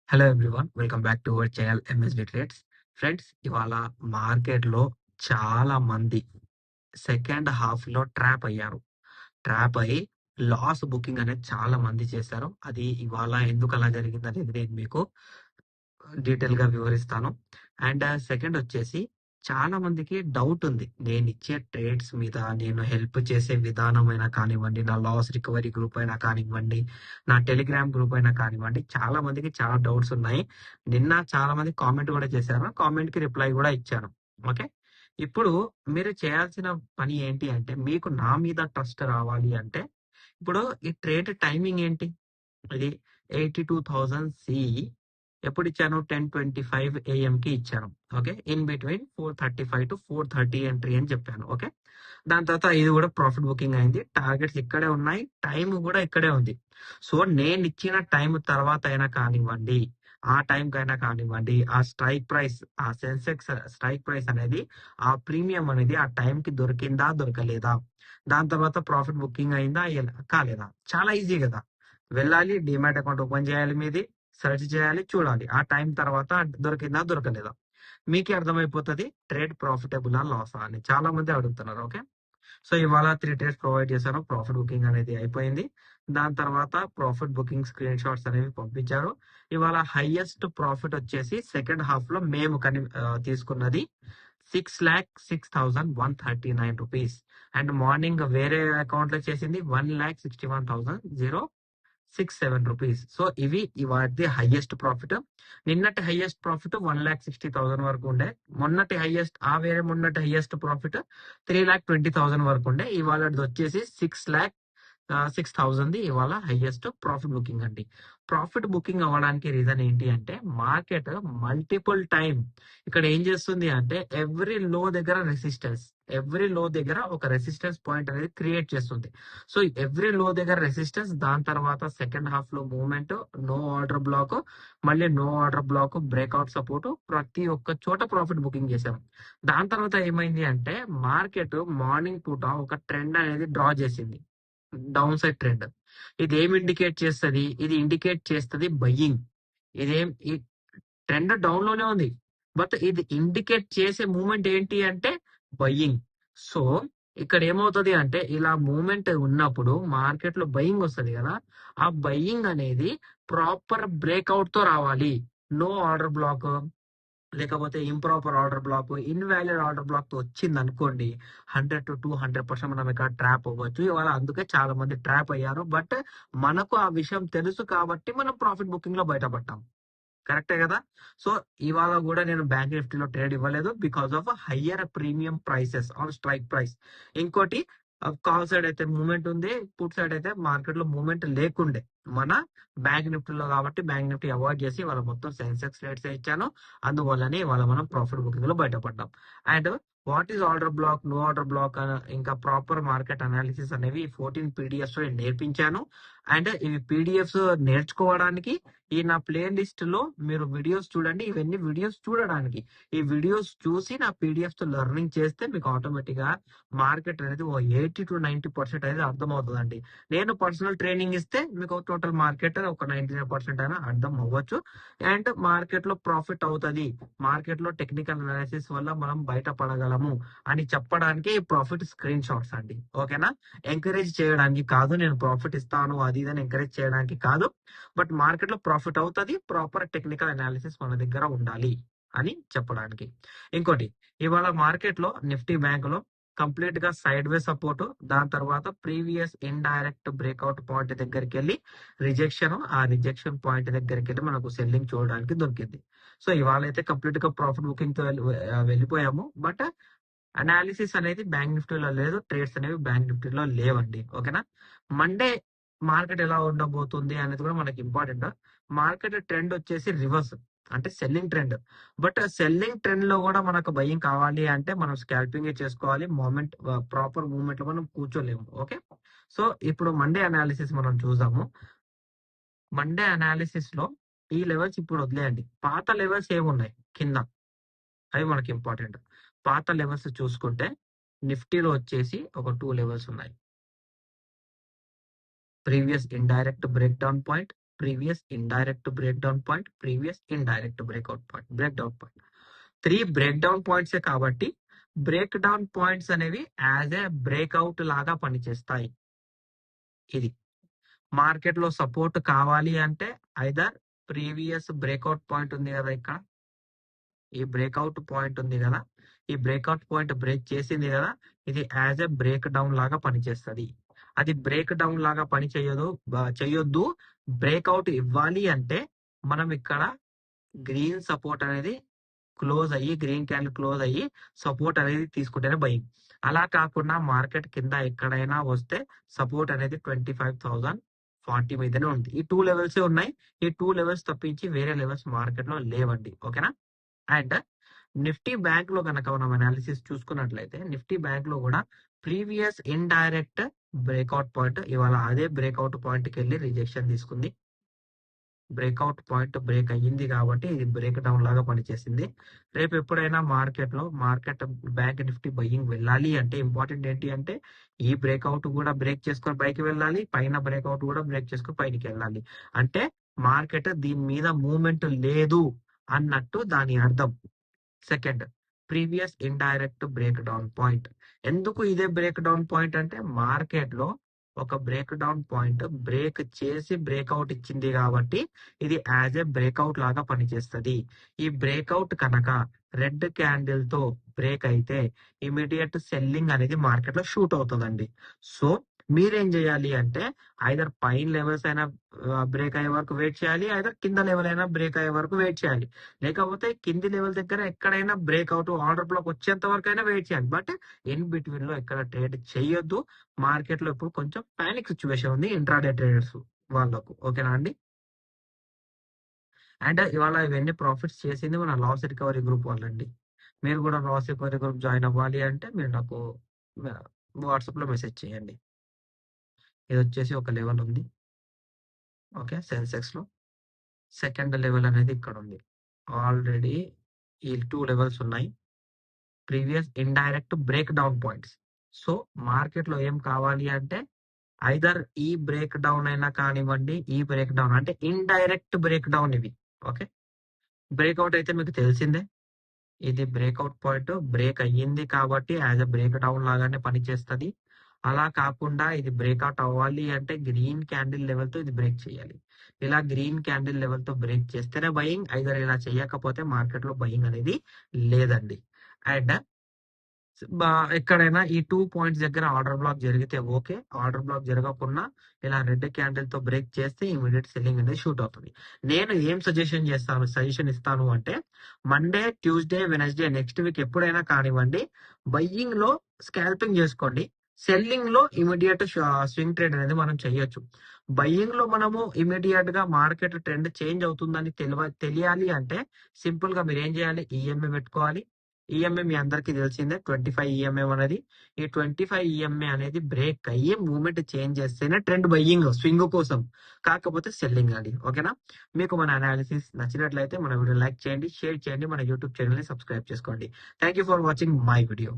Hello everyone. Welcome back to our channel MSD trades. Friends, ఇవాళ మార్కెట్‌లో చాలా మంది సెకండ్ హాఫ్‌లో ట్రాప్ అయ్యారు. ట్రాప్ అయ్యి లాస్ బుకింగ్ అనేది చాలా మంది చేశారు. అది ఇవాళ ఎందుకలా జరిగిందనేది నేను మీకు డీటెయిల్‌గా వివరిస్తాను. అండ్ సెకండ్ వచ్చేసి చాలా మందికి డౌట్ ఉంది. నేనిచ్చే ట్రేడ్స్ మీద, నేను హెల్ప్ చేసే విధానమైనా కానివ్వండి, నా లాస్ రికవరీ గ్రూప్ అయినా కానివ్వండి, నా టెలిగ్రామ్ గ్రూప్ అయినా కానివ్వండి, చాలా మందికి చాలా డౌట్స్ ఉన్నాయి. నిన్న చాలా మంది కామెంట్ కూడా చేశారు. కామెంట్‌కి రిప్లై కూడా ఇచ్చాను. ఓకే. ఇప్పుడు మీరు చేయాల్సిన పని ఏంటి అంటే, మీకు నా మీద ట్రస్ట్ రావాలి అంటే, ఇప్పుడు ఈ ట్రేడ్ టైమింగ్ ఏంటి? ఇది 82,000 సిఈ ఎప్పుడిచ్చాను? 10:25 ఏఎంకి ఇచ్చాను. ఓకే. ఇన్ బిట్వీన్ 4:35-4:30 ఎంట్రీ అని చెప్పాను. ఓకే. దాని తర్వాత ఇది కూడా ప్రాఫిట్ బుకింగ్ అయింది. టార్గెట్స్ ఇక్కడే ఉన్నాయి. టైం కూడా ఇక్కడే ఉంది. సో నేనిచ్చిన టైం తర్వాత అయినా కానివ్వండి, ఆ టైంకైనా కానివ్వండి, ఆ స్ట్రైక్ ప్రైస్, ఆ సెన్సెక్స్ స్ట్రైక్ ప్రైస్ అనేది, ఆ ప్రీమియం అనేది ఆ టైంకి దొరికిందా? దొరకలేదా? దాని తర్వాత ప్రాఫిట్ బుకింగ్ అయిందా? కాలేదా? చాలా ఈజీ కదా! వెళ్ళాలి, డీమ్యాట్ అకౌంట్ ఓపెన్ చేయాలి మీది, సెర్చ్ చేయాలి, చూడాలి. ఆ టైం తర్వాత దొరికిందా? దొరకలేదా? మీకే అర్థమైపోతది ట్రేడ్ ప్రాఫిటబులా? లాసా అని. చాలా మంది అడుగుతున్నారు. ఓకే. సో ఇవాళ 3 ట్రేడ్స్ ప్రొవైడ్ చేశాను. ప్రాఫిట్ బుకింగ్ అనేది అయిపోయింది. దాని తర్వాత ప్రాఫిట్ బుకింగ్ స్క్రీన్ షాట్స్ అనేవి పంపించారు. ఇవాళ హైయెస్ట్ ప్రాఫిట్ వచ్చేసి సెకండ్ హాఫ్ లో మేము తీసుకున్నది 6,06,139 రూపీస్. అండ్ మార్నింగ్ వేరే అకౌంట్ లో చేసింది 1,61,067 రూపీస్. సో ఇవి ఇవాటి హైయెస్ట్ ప్రాఫిట్. నిన్నటి హైయెస్ట్ ప్రాఫిట్ 1,60,000 వరకు ఉండే. మొన్నటి హైయెస్ట్ ప్రాఫిట్ 3,20,000 వరకు ఉండే. ఇవాళది వచ్చేసి 6,06,000 ఇవాళ హైయెస్ట్ ప్రాఫిట్ బుకింగ్ అండి. ప్రాఫిట్ బుకింగ్ అవ్వడానికి రీజన్ ఏంటి అంటే, మార్కెట్ మల్టిపుల్ టైం ఇక్కడ ఏం చేస్తుంది అంటే, ఎవ్రీ లో దగ్గర ఒక రెసిస్టెన్స్ పాయింట్ అనేది క్రియేట్ చేస్తుంది. సో ఎవ్రీ లో దగ్గర రెసిస్టెన్స్, దాని తర్వాత సెకండ్ హాఫ్ లో మూవ్మెంట్, నో ఆర్డర్ బ్లాక్, మళ్ళీ no order block, breakout support, ప్రతి ఒక్క చోట ప్రాఫిట్ బుకింగ్ చేశాం. దాని తర్వాత ఏమైంది అంటే, మార్కెట్ మార్నింగ్ పూట ఒక ట్రెండ్ అనేది డ్రా చేసింది, డౌన్ సైడ్ ట్రెండ్. ఇది ఏం ఇండికేట్ చేస్తది? ఇది ఇండికేట్ చేస్తది బయ్యింగ్. ఈ ట్రెండ్ డౌన్ లోనే ఉంది. బట్ ఇది ఇండికేట్ చేసే మూవ్మెంట్ ఏంటి అంటే బయ్యింగ్. సో ఇక్కడ ఏమవుతది అంటే, ఇలా మూవ్మెంట్ ఉన్నప్పుడు మార్కెట్ లో బయ్యింగ్ వస్తది కదా! ఆ బయ్యింగ్ అనేది ప్రాపర్ బ్రేక్అవుట్ తో రావాలి. నో ఆర్డర్ బ్లాక్, లేకపోతే improper order black, invalid order black తో వచ్చింది అనుకోండి, 100% మనం ఇక్కడ ట్రాప్ అవ్వచ్చు. ఇవాళ అందుకే చాలా మంది ట్రాప్ అయ్యారు. బట్ మనకు ఆ విషయం తెలుసు కాబట్టి మనం ప్రాఫిట్ బుకింగ్ లో బయటపడ్డాం. కరెక్టే కదా! సో ఇవాళ కూడా నేను బ్యాంక్ నిఫ్టీలో ట్రేడ్ ఇవ్వలేదు, because of higher premium prices on strike price. ఇంకోటి, కాల్ సైడ్ అయితే మూవ్మెంట్ ఉంది, పుట్ సైడ్ అయితే మార్కెట్ లో మూవ్మెంట్ లేకుండే మన బ్యాంక్ నిఫ్టీలో. కాబట్టి బ్యాంక్ నిఫ్టీ అవాయిడ్ చేసి ఇవాళ మొత్తం సెన్సెక్స్ రేట్స్ ఇచ్చాను. అందువల్లనే ఇవాళ మనం ప్రాఫిట్ బుకింగ్ లో బయటపడ్డాం. And what is order block, no order block, ఇంకా ప్రాపర్ మార్కెట్ అనాలిసిస్ అనేవి 14 పీడిఎఫ్స్ లో నేను నేర్పించాను. అండ్ ఇవి పీడిఎఫ్స్ నేర్చుకోవడానికి ఈ నా ప్లే లిస్ట్ లో మీరు వీడియోస్ చూడండి. ఇవన్నీ వీడియోస్ చూడడానికి, ఈ వీడియోస్ చూసి నా పీడిఎఫ్ తో లెర్నింగ్ చేస్తే మీకు ఆటోమేటిక్ గా మార్కెట్ అనేది 80-90% అనేది అర్థమవుతుందండి. నేను పర్సనల్ ట్రైనింగ్ ఇస్తే మీకు టోటల్ మార్కెట్ ఒక 99% అయినా అర్థం అవ్వచ్చు. అండ్ మార్కెట్ లో ప్రాఫిట్ అవుతుంది, మార్కెట్ లో టెక్నికల్ అనాలిసిస్ వల్ల మనం బయటపడగలము అని చెప్పడానికి ప్రాఫిట్ స్క్రీన్ షాట్స్ అండి. ఓకేనా? ఎంకరేజ్ చేయడానికి కాదు, నేను ప్రాఫిట్ ఇస్తాను అది ఇదని ఎంకరేజ్ చేయడానికి కాదు. బట్ మార్కెట్ లో ప్రాఫిట్ అవుతుంది, ప్రాపర్ టెక్నికల్ అనాలిసిస్ మన దగ్గర ఉండాలి అని చెప్పడానికి. ఇంకోటి, ఇవాళ మార్కెట్ లో నిఫ్టీ బ్యాంక్ లో కంప్లీట్ గా సైడ్ వే సపోర్ట్, దాని తర్వాత ప్రీవియస్ ఇండైరెక్ట్ బ్రేక్అవుట్ పాయింట్ దగ్గరికి వెళ్ళి రిజెక్షన్, ఆ రిజెక్షన్ పాయింట్ దగ్గరికి వెళ్ళి మనకు సెల్లింగ్ చూడడానికి దొరికింది. సో ఇవాళ అయితే కంప్లీట్ గా ప్రాఫిట్ బుకింగ్ తో వెళ్ళిపోయాము. బట్ అనాలిసిస్ అనేది బ్యాంక్ నిఫ్టీలో లేదు, ట్రేడ్స్ అనేవి బ్యాంక్ నిఫ్టీలో లేవండి. ఓకేనా? మండే మార్కెట్ ఎలా ఉండబోతుంది అనేది కూడా మనకి ఇంపార్టెంట్. మార్కెట్ ట్రెండ్ వచ్చేసి రివర్స్, అంటే selling trend. But selling trend లో కూడా మనకు బయింగ్ కావాలి అంటే మనం స్కాల్పింగ్ చేసుకోవాలి. ప్రాపర్ మూమెంట్ లో మనం కూర్చోలేము. ఓకే. సో ఇప్పుడు మండే అనాలిసిస్ మనం చూద్దాము. మండే అనాలిసిస్ లో ఈ లెవెల్స్ ఇప్పుడు వదిలేయండి. పాత లెవెల్స్ ఏమున్నాయి కింద, అవి మనకి ఇంపార్టెంట్. పాత లెవెల్స్ చూసుకుంటే నిఫ్టీలో వచ్చేసి ఒక 2 లెవెల్స్ ఉన్నాయి. Previous indirect break down point, previous indirect break down point, previous indirect breakout point, break down point. 3 break down పాయింట్సే కాబట్టి బ్రేక్ డౌన్ పాయింట్స్ అనేవి యాజ్ ఏ బ్రేక్అవుట్ లాగా పనిచేస్తాయి. ఇది మార్కెట్ లో సపోర్ట్ కావాలి అంటే ఐదర్ ప్రీవియస్ బ్రేక్అవుట్ పాయింట్ ఉంది కదా, ఇక్కడ ఈ బ్రేక్అవుట్ పాయింట్ ఉంది కదా, ఈ బ్రేక్అవుట్ పాయింట్ బ్రేక్ చేసింది కదా, ఇది యాజ్ ఎ బ్రేక్ డౌన్ లాగా పనిచేస్తుంది. అది బ్రేక్ డౌన్ లాగా పని చేయొద్దు. బ్రేక్అవుట్ ఇవ్వాలి అంటే మనం ఇక్కడ గ్రీన్ సపోర్ట్ అనేది క్లోజ్ అయ్యి, గ్రీన్ క్యాండిల్ క్లోజ్ అయ్యి సపోర్ట్ అనేది తీసుకుంటేనే బయింగ్. అలా కాకుండా మార్కెట్ కింద ఎక్కడైనా వస్తే సపోర్ట్ అనేది 25,040 మీదనే ఉంది. ఈ 2 లెవెల్స్ ఉన్నాయి. ఈ 2 లెవెల్స్ తప్పించి వేరే లెవెల్స్ మార్కెట్ లో లేవండి. ఓకేనా? అండ్ నిఫ్టీ బ్యాంక్ లో కనుక మనం అనాలిసిస్ చూసుకున్నట్లయితే నిఫ్టీ బ్యాంక్ లో కూడా ప్రీవియస్ ఇండైరెక్ట్ బ్రేక్అవుట్ పాయింట్ ఇవాళ అదే బ్రేక్అవుట్ పాయింట్ కి వెళ్ళి రిజెక్షన్ తీసుకుంది. బ్రేక్అవుట్ పాయింట్ బ్రేక్ అయ్యింది కాబట్టి ఇది బ్రేక్ డౌన్ లాగా పనిచేసింది. రేపు ఎప్పుడైనా మార్కెట్ బ్యాంక్ నిఫ్టీ బయ్యింగ్ వెళ్ళాలి అంటే ఇంపార్టెంట్ ఏంటి అంటే ఈ బ్రేక్అవుట్ కూడా బ్రేక్ చేసుకొని పైకి వెళ్ళాలి, పైన బ్రేక్అవుట్ కూడా బ్రేక్ చేసుకొని పైకి వెళ్ళాలి. అంటే మార్కెట్ దీని మీద మూవ్మెంట్ లేదు అన్నట్టు దాని అర్థం. Second, previous indirect break down point. ఎందుకు ఇదే బ్రేక్ డౌన్ పాయింట్ అంటే మార్కెట్ లో ఒక బ్రేక్ డౌన్ పాయింట్ బ్రేక్ చేసి బ్రేక్అవుట్ ఇచ్చింది కాబట్టి ఇది యాజ్ ఏ బ్రేక్అవుట్ లాగా పనిచేస్తుంది. ఈ బ్రేక్అవుట్ కనుక రెడ్ క్యాండిల్ తో బ్రేక్ అయితే ఇమీడియట్ సెల్లింగ్ అనేది మార్కెట్ లో షూట్ అవుతుందండి. సో మీరేం చేయాలి అంటే ఐదర్ పైన లెవెల్స్ అయినా బ్రేక్ అయ్యే వరకు వెయిట్ చేయాలి, ఐదర్ కింద లెవెల్ అయినా బ్రేక్ అయ్యే వరకు వెయిట్ చేయాలి. లేకపోతే కింది లెవెల్ దగ్గర ఎక్కడైనా బ్రేక్అవుట్ ఆర్డర్ బ్లాక్ వచ్చేంత వరకు అయినా వెయిట్ చేయాలి. బట్ ఇన్ బిట్వీన్ లో ఎక్కడ ట్రేడ్ చేయొద్దు. మార్కెట్ లో ఇప్పుడు కొంచెం పానిక్ సిచ్యువేషన్ ఉంది ఇంట్రాడే ట్రేడర్స్ వాళ్ళకు. ఓకేనా అండి? అండ్ ఇవాళ ఇవన్నీ ప్రాఫిట్స్ చేసింది మన లాస్ రికవరీ గ్రూప్ వాళ్ళండి. మీరు కూడా లాస్ రికవరీ గ్రూప్ జాయిన్ అవ్వాలి అంటే మీరు నాకు వాట్సాప్ లో మెసేజ్ చేయండి. ఇది వచ్చేసి ఒక లెవెల్ ఉంది. ఓకే, సెన్సెక్స్ లో సెకండ్ లెవెల్ అనేది ఇక్కడ ఉంది. ఆల్రెడీ ఈ 2 లెవెల్స్ ఉన్నాయి. Previous indirect break down points. So market లో ఏం కావాలి అంటే ఐదర్ ఈ బ్రేక్ డౌన్ అయినా కానివ్వండి, ఈ బ్రేక్ డౌన్ అంటే ఇండైరెక్ట్ బ్రేక్ డౌన్ ఇవి. ఓకే, బ్రేక్అవుట్ అయితే మీకు తెలిసిందే. ఇది బ్రేక్అవుట్ పాయింట్ బ్రేక్ అయ్యింది కాబట్టి యాజ్ అ బ్రేక్ డౌన్ లాగానే పనిచేస్తుంది. అలా కాకుండా ఇది బ్రేక్అవుట్ అవ్వాలి అంటే గ్రీన్ క్యాండిల్ లెవెల్ తో ఇది బ్రేక్ చేయాలి. ఇలా గ్రీన్ క్యాండిల్ లెవెల్ తో బ్రేక్ చేస్తేనే బయింగ్, ఐదర్ ఇలా చేయకపోతే మార్కెట్ లో బయింగ్ అనేది లేదండి. అండ్ ఎక్కడైనా ఈ 2 పాయింట్స్ దగ్గర ఆర్డర్ బ్లాక్ జరిగితే ఓకే, ఆర్డర్ బ్లాక్ జరగకుండా ఇలా రెడ్ క్యాండిల్ తో బ్రేక్ చేస్తే ఇమీడియట్ సెల్లింగ్ అనేది షూట్ అవుతుంది. నేను ఏం సజెషన్ ఇస్తాను అంటే Monday, Tuesday, Wednesday next week ఎప్పుడైనా కానివ్వండి బయ్యింగ్ లో స్కాల్పింగ్ చేసుకోండి. సెల్లింగ్ లో ఇమీడియట్ స్వింగ్ ట్రేడ్ అనేది మనం చేయొచ్చు. బయ్యింగ్ లో మనము ఇమీడియట్ గా మార్కెట్ ట్రెండ్ చేంజ్ అవుతుందని తెలియాలి అంటే సింపుల్ గా మీరు ఏం చేయాలి, ఈఎంఏ పెట్టుకోవాలి. ఈఎంఏ మీ అందరికీ తెలిసిందే 25 ఈఎంఏ అనేది. ఈ 25 ఈఎంఏ అనేది బ్రేక్ అయ్యి మూవ్మెంట్ చేంజ్ చేస్తేనే ట్రెండ్ బయ్యింగ్ స్వింగ్ కోసం, కాకపోతే సెల్లింగ్ అండి. ఓకేనా? మీకు మన అనాలిసిస్ నచ్చినట్లయితే మన వీడియో లైక్ చేయండి, షేర్ చేయండి, మన యూట్యూబ్ ఛానల్ ని సబ్స్క్రైబ్ చేసుకోండి. Thank you for watching my video.